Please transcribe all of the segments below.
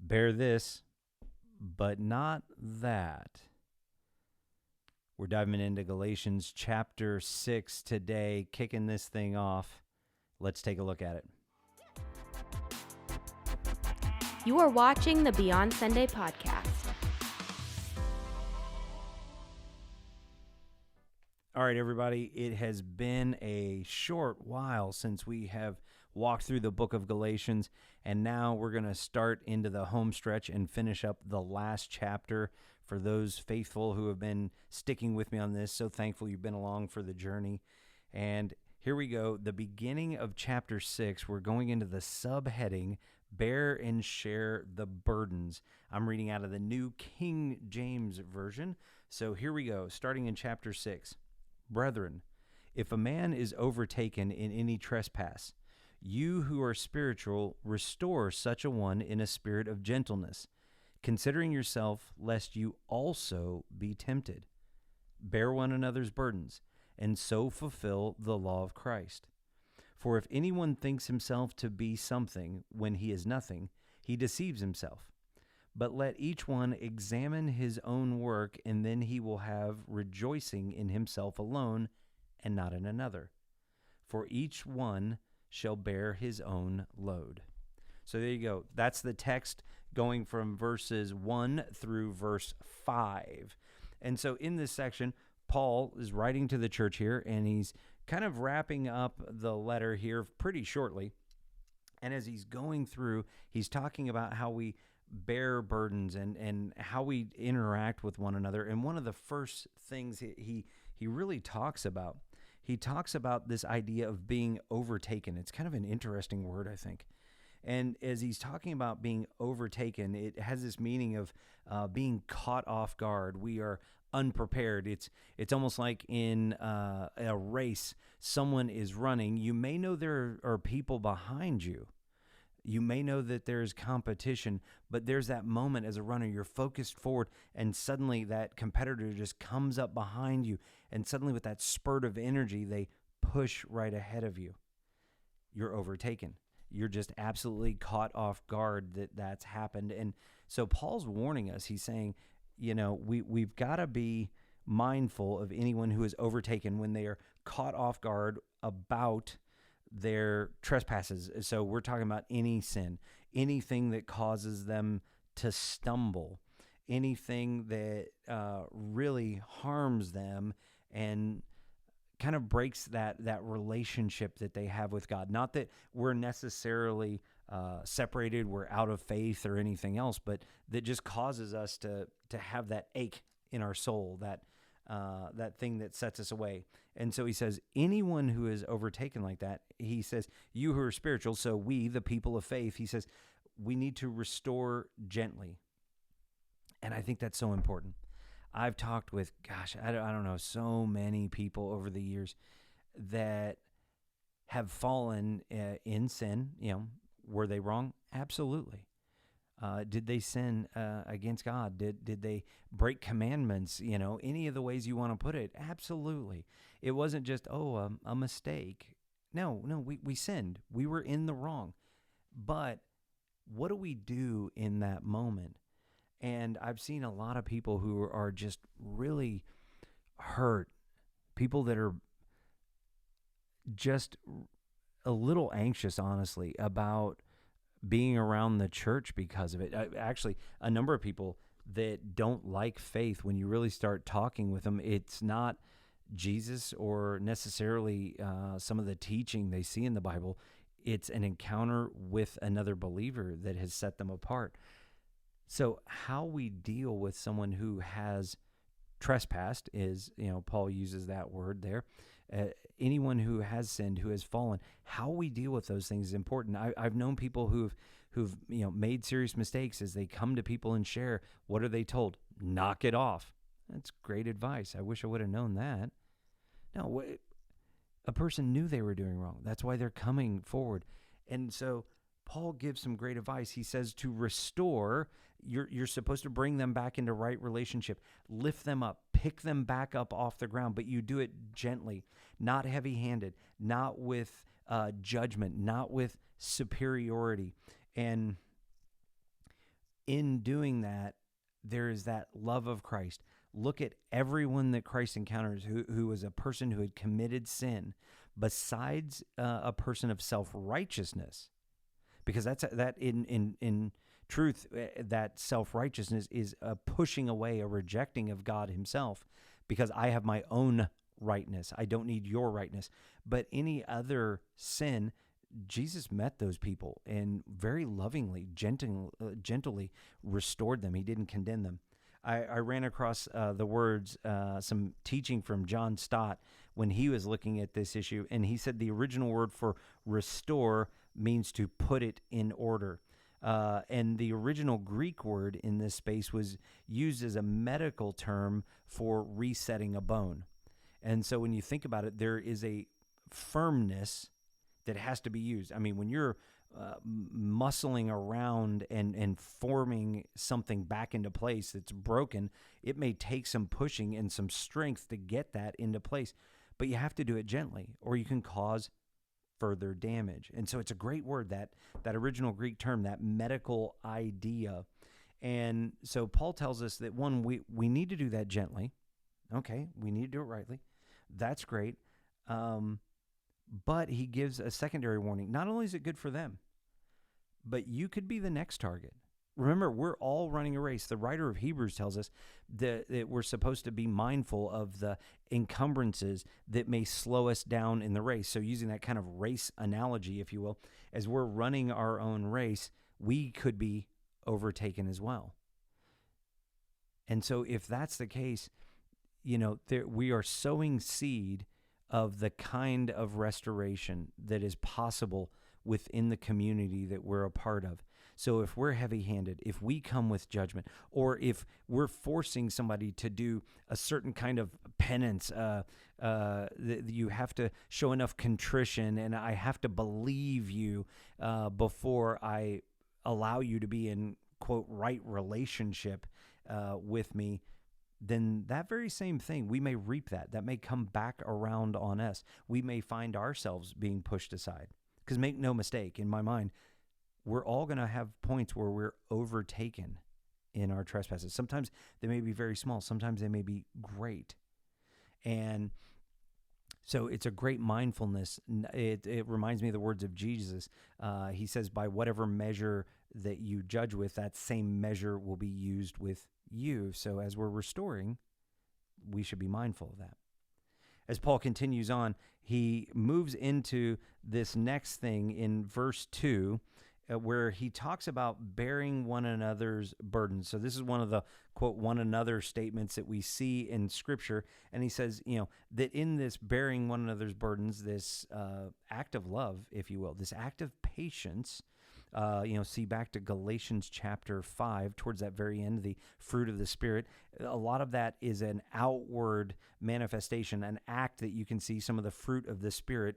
Bear this, but not that. We're diving into Galatians chapter 6 today, kicking this thing off. Let's take a look at it. You are watching the Beyond Sunday podcast. All right, everybody, it has been a short while since we have walked through the book of Galatians, and now we're going to start into the home stretch and finish up the last chapter. For those faithful who have been sticking with me on this, so thankful you've been along for the journey. And here we go, the beginning of chapter 6, we're going into the subheading, Bear and Share the Burdens. I'm reading out of the New King James Version. So here we go, starting in chapter 6. Brethren, if a man is overtaken in any trespass, you who are spiritual, restore such a one in a spirit of gentleness, considering yourself, lest you also be tempted. Bear one another's burdens, and so fulfill the law of Christ. For if anyone thinks himself to be something when he is nothing, he deceives himself. But let each one examine his own work, and then he will have rejoicing in himself alone and not in another. For each one shall bear his own load. So there you go. That's the text going from verses 1 through verse 5. And so in this section, Paul is writing to the church here, and he's kind of wrapping up the letter here pretty shortly. And as he's going through, he's talking about how we bear burdens and how we interact with one another. And one of the first things he really talks about, he talks about this idea of being overtaken. It's kind of an interesting word, I think. And as he's talking about being overtaken, it has this meaning of being caught off guard. We are unprepared. It's almost like in a race, someone is running. You may know there are people behind you. You may know that there's competition, but there's that moment as a runner, you're focused forward, and suddenly that competitor just comes up behind you, and suddenly with that spurt of energy, they push right ahead of you. You're overtaken. You're just absolutely caught off guard that's happened. And so Paul's warning us. He's saying, we've got to be mindful of anyone who is overtaken when they are caught off guard about their trespasses. So we're talking about any sin, anything that causes them to stumble, anything that really harms them and kind of breaks that relationship that they have with God. Not that we're necessarily separated, we're out of faith or anything else, but that just causes us to have that ache in our soul, that thing that sets us away. And so he says, anyone who is overtaken like that, he says, you who are spiritual, so we, the people of faith, he says, we need to restore gently. And I think that's so important. I've talked with, I don't know, so many people over the years that have fallen in sin. Were they wrong? Absolutely. Did they sin against God? Did they break commandments? Any of the ways you want to put it? Absolutely. It wasn't just, a mistake. No, we sinned. We were in the wrong. But what do we do in that moment? And I've seen a lot of people who are just really hurt, people that are just a little anxious, honestly, about being around the church because of it. Actually, a number of people that don't like faith, when you really start talking with them, it's not Jesus or necessarily some of the teaching they see in the Bible. It's an encounter with another believer that has set them apart. So how we deal with someone who has trespassed is, Paul uses that word there. Anyone who has sinned, who has fallen, how we deal with those things is important. I've known people who've made serious mistakes. As they come to people and share, what are they told? Knock it off. That's great advice. I wish I would have known that. No, a person knew they were doing wrong. That's why they're coming forward. And so Paul gives some great advice. He says to restore, you're supposed to bring them back into right relationship, lift them up, pick them back up off the ground, but you do it gently, not heavy-handed, not with judgment, not with superiority. And in doing that, there is that love of Christ. Look at everyone that Christ encounters who was a person who had committed sin, besides a person of self-righteousness, because that in truth, that self-righteousness is a pushing away, a rejecting of God himself, because I have my own rightness. I don't need your rightness. But any other sin, Jesus met those people and very lovingly, gently restored them. He didn't condemn them. I ran across the words, some teaching from John Stott when he was looking at this issue, and he said the original word for restore means to put it in order. And the original Greek word in this space was used as a medical term for resetting a bone. And so when you think about it, there is a firmness that has to be used. I mean, when you're muscling around and forming something back into place that's broken, it may take some pushing and some strength to get that into place. But you have to do it gently, or you can cause further damage. And so it's a great word, that original Greek term, that medical idea. And so Paul tells us that, one, we need to do that gently. Okay, we need to do it rightly. That's great. But he gives a secondary warning. Not only is it good for them, but you could be the next target. Remember, we're all running a race. The writer of Hebrews tells us that we're supposed to be mindful of the encumbrances that may slow us down in the race. So using that kind of race analogy, if you will, as we're running our own race, we could be overtaken as well. And so if that's the case, we are sowing seed of the kind of restoration that is possible within the community that we're a part of. So if we're heavy-handed, if we come with judgment, or if we're forcing somebody to do a certain kind of penance, you have to show enough contrition, and I have to believe you before I allow you to be in, quote, right relationship with me, then that very same thing, we may reap that. That may come back around on us. We may find ourselves being pushed aside. Because make no mistake, in my mind, we're all going to have points where we're overtaken in our trespasses. Sometimes they may be very small. Sometimes they may be great. And so it's a great mindfulness. It reminds me of the words of Jesus. He says, by whatever measure that you judge with, that same measure will be used with you. So as we're restoring, we should be mindful of that. As Paul continues on, he moves into this next thing in verse 2, where he talks about bearing one another's burdens. So this is one of the, quote, one another statements that we see in Scripture. And he says, that in this bearing one another's burdens, this act of love, if you will, this act of patience, see back to Galatians chapter 5, towards that very end, the fruit of the Spirit. A lot of that is an outward manifestation, an act that you can see some of the fruit of the Spirit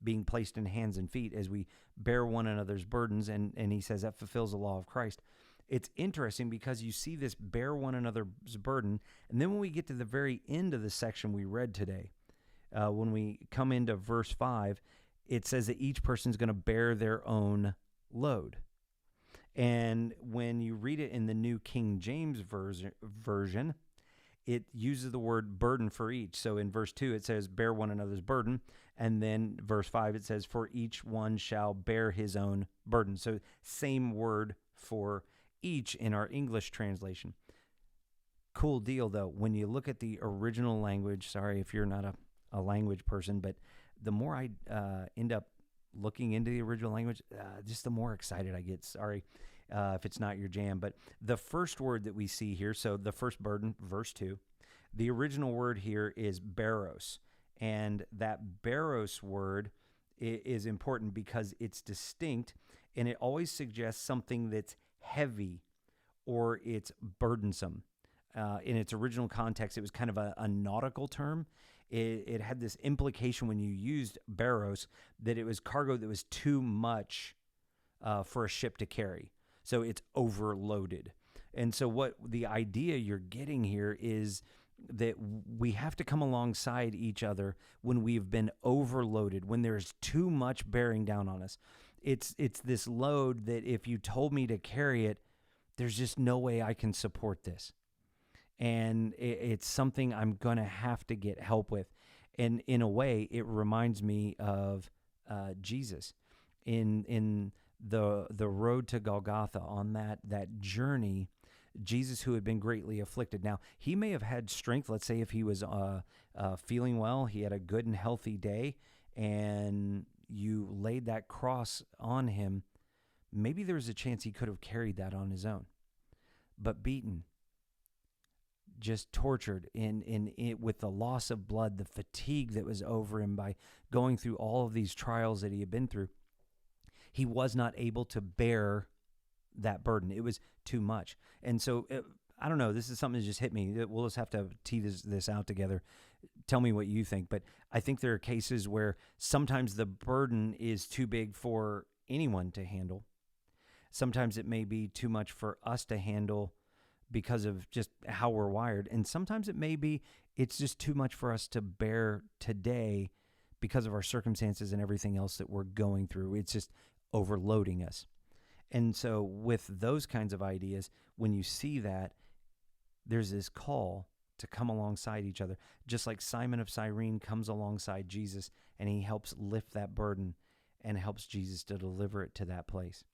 being placed in hands and feet as we bear one another's burdens. And he says that fulfills the law of Christ. It's interesting because you see this bear one another's burden. And then when we get to the very end of the section we read today, when we come into verse 5, it says that each person's going to bear their own load. And when you read it in the New King James version, it uses the word burden for each. So in verse 2, it says, bear one another's burden. And then verse 5, it says, for each one shall bear his own burden. So same word for each in our English translation. Cool deal, though. When you look at the original language, sorry if you're not a language person, but the more I end up looking into the original language, just the more excited I get. Sorry if it's not your jam. But the first word that we see here, so the first burden, verse 2, the original word here is baros. And that baros word is important because it's distinct, and it always suggests something that's heavy or it's burdensome. In its original context, it was kind of a nautical term. It had this implication when you used baros that it was cargo that was too much for a ship to carry. So it's overloaded. And so what the idea you're getting here is that we have to come alongside each other when we've been overloaded, when there's too much bearing down on us. It's this load that if you told me to carry it, there's just no way I can support this. And it's something I'm going to have to get help with. And in a way, it reminds me of Jesus in the road to Golgotha, on that journey. Jesus, who had been greatly afflicted. Now, he may have had strength. Let's say if he was feeling well, he had a good and healthy day, and you laid that cross on him, maybe there's a chance he could have carried that on his own. But beaten, just tortured in with the loss of blood, the fatigue that was over him by going through all of these trials that he had been through, he was not able to bear that burden. It was too much. And so I don't know, this is something that just hit me. We'll just have to tease this out together. Tell me what you think. But I think there are cases where sometimes the burden is too big for anyone to handle. Sometimes it may be too much for us to handle because of just how we're wired. And sometimes it may be it's just too much for us to bear today because of our circumstances and everything else that we're going through. It's just overloading us. And so with those kinds of ideas, when you see that, there's this call to come alongside each other, just like Simon of Cyrene comes alongside Jesus and he helps lift that burden and helps Jesus to deliver it to that place.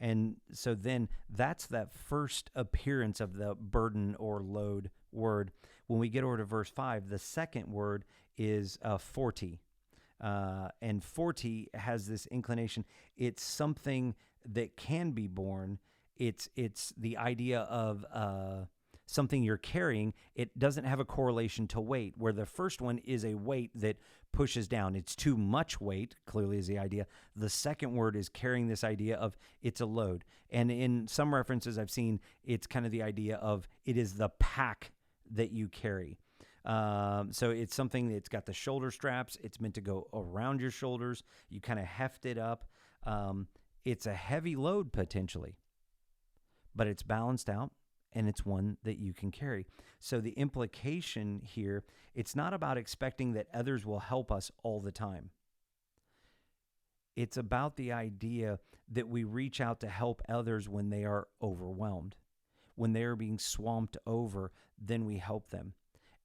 And so then that's that first appearance of the burden or load word. When we get over to verse 5, the second word is forti. And forti has this inclination. It's something that can be borne. It's the idea of something you're carrying. It doesn't have a correlation to weight, where the first one is a weight that pushes down. It's too much weight, clearly is the idea. The second word is carrying this idea of it's a load. And in some references I've seen, it's kind of the idea of it is the pack that you carry. So it's something that's got the shoulder straps. It's meant to go around your shoulders. You kind of heft it up. It's a heavy load potentially, but it's balanced out and it's one that you can carry. So the implication here, it's not about expecting that others will help us all the time. It's about the idea that we reach out to help others when they are overwhelmed. When they are being swamped over, then we help them.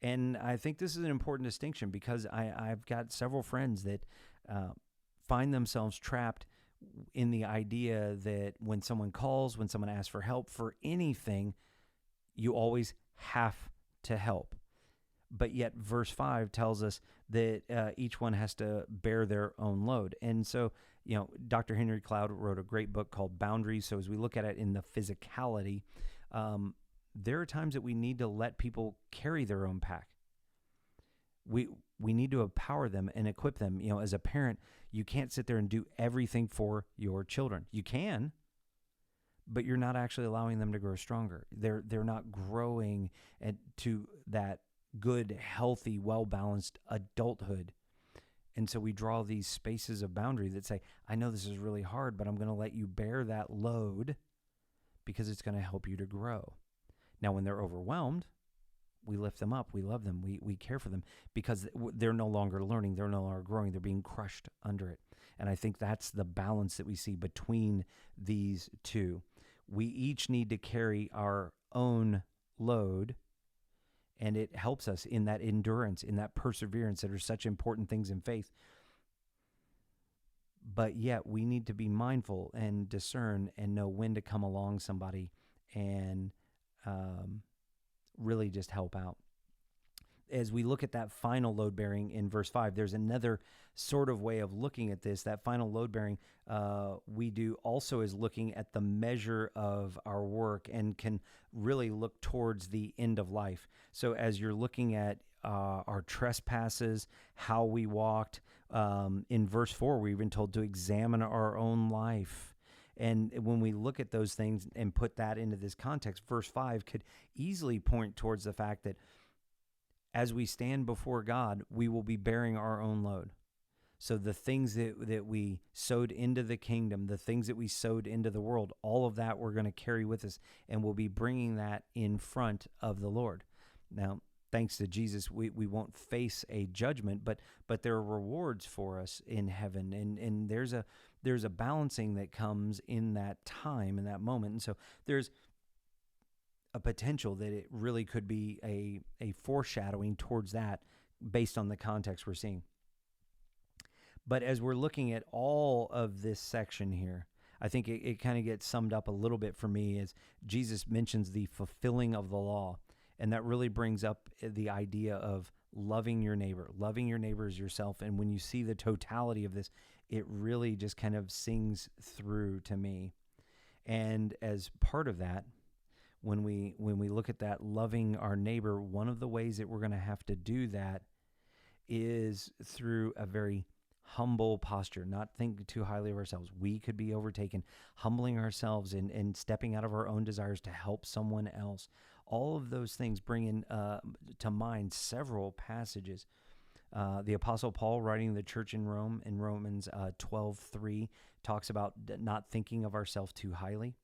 And I think this is an important distinction because I've got several friends that find themselves trapped in the idea that when someone calls, when someone asks for help for anything, you always have to help. But yet verse 5 tells us that each one has to bear their own load. And so, Dr. Henry Cloud wrote a great book called Boundaries. So as we look at it in the physicality, there are times that we need to let people carry their own pack. We need to empower them and equip them. As a parent, you can't sit there and do everything for your children. You can, but you're not actually allowing them to grow stronger. They're not growing to that good, healthy, well-balanced adulthood. And so we draw these spaces of boundary that say, I know this is really hard, but I'm going to let you bear that load because it's going to help you to grow. Now, when they're overwhelmed, we lift them up, we love them, we care for them because they're no longer learning, they're no longer growing, they're being crushed under it. And I think that's the balance that we see between these two. We each need to carry our own load, and it helps us in that endurance, in that perseverance that are such important things in faith. But yet we need to be mindful and discern and know when to come along somebody and really just help out. As we look at that final load bearing in verse 5, there's another sort of way of looking at this. That final load bearing we do also is looking at the measure of our work and can really look towards the end of life. So as you're looking at our trespasses, how we walked, in verse 4, we've been told to examine our own life. And when we look at those things and put that into this context, verse 5 could easily point towards the fact that as we stand before God, we will be bearing our own load. So the things that we sowed into the kingdom, the things that we sowed into the world, all of that we're going to carry with us, and we'll be bringing that in front of the Lord. Now, thanks to Jesus, we won't face a judgment, but there are rewards for us in heaven, and there's a balancing that comes in that time, in that moment. And so there's a potential that it really could be a foreshadowing towards that based on the context we're seeing. But as we're looking at all of this section here, I think it kind of gets summed up a little bit for me as Jesus mentions the fulfilling of the law. And that really brings up the idea of loving your neighbor as yourself. And when you see the totality of this, it really just kind of sings through to me. And as part of that, when we look at that loving our neighbor, one of the ways that we're going to have to do that is through a very humble posture, not think too highly of ourselves. We could be overtaken, humbling ourselves and stepping out of our own desires to help someone else. All of those things bring in to mind several passages. The Apostle Paul, writing the church in Rome, in Romans 12:3, talks about not thinking of ourselves too highly.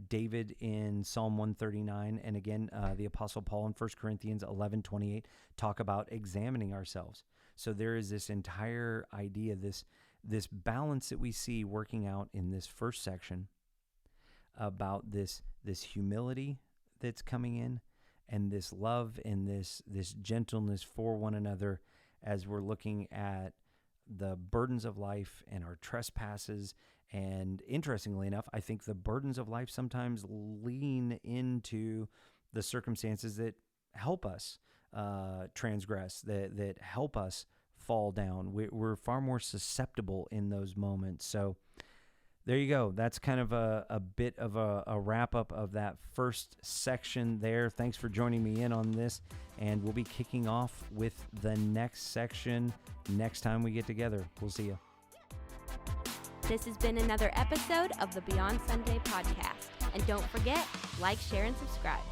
David in Psalm 139, and again, the Apostle Paul in 1 Corinthians 11:28 talk about examining ourselves. So there is this entire idea, this balance that we see working out in this first section about this humility that's coming in, and this love and this gentleness for one another as we're looking at the burdens of life and our trespasses. And interestingly enough, I think the burdens of life sometimes lean into the circumstances that help us transgress, that help us fall down. We're far more susceptible in those moments. So there you go. That's kind of a bit of a wrap-up of that first section there. Thanks for joining me in on this, and we'll be kicking off with the next section next time we get together. We'll see you. This has been another episode of the Beyond Sunday podcast. And don't forget, like, share, and subscribe.